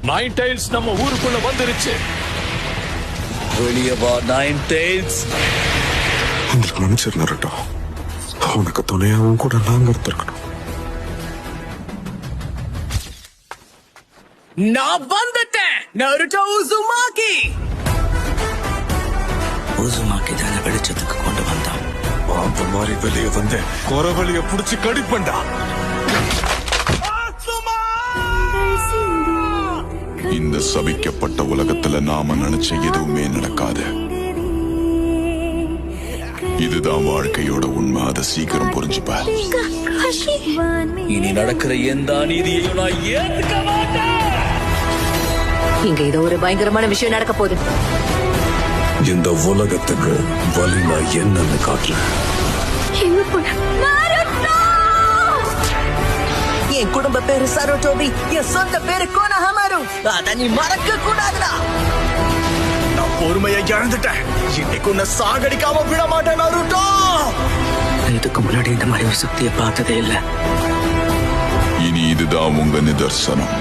Nine tiles நம்ம ஊருக்குள்ள வந்துருச்சு. வெளியே வா நைன் டைல்ஸ். உங்களுக்கு மன்னிச்சிரு நருட்டோ. உனக்கு துணையாவும் கூட நாங்க இருந்திருக்கணும். நான் வந்துட்டேன். Naruto Uzumaki. உசுமாக்கி தானே வெளிச்சத்துக்கு கொண்டு வந்தான். அந்த மாதிரி வெளியே வந்து குறவழிய புடிச்சு கடிப்பண்டா. இந்த சபிக்கப்பட்ட உலகத்துல நாம நினைச்ச எதுவுமே நடக்காது. இதுதான் வாழ்க்கையோட உண்மை. அதை சீக்கிரம் புரிஞ்சுப்ப. இனி நடக்கிற எந்த அநீதியையும் நான் ஏத்துக்க மாட்டேன். இங்க ஏதோ ஒரு பயங்கரமான விஷயம் நடக்க போகுது. இந்த உலகத்துக்கு வலி நான் என்னன்னு காட்டுறேன். என் குடும்ப பேரு சரோட்டோபி, என் சொந்த பேரு கோனஹமாரு. அத நீ மறக்க கூடாதுடா. நான் பொறுமையை இழந்துட்டேன். இன்னைக்கு உன்னை சாகடிக்காம விட மாட்டேன் நருட்டோ. இதுக்கு முன்னாடி இந்த மாதிரி ஒரு சக்தியை பார்த்ததே இல்லை. இனி இதுதான் உங்க நிதர்சனம்.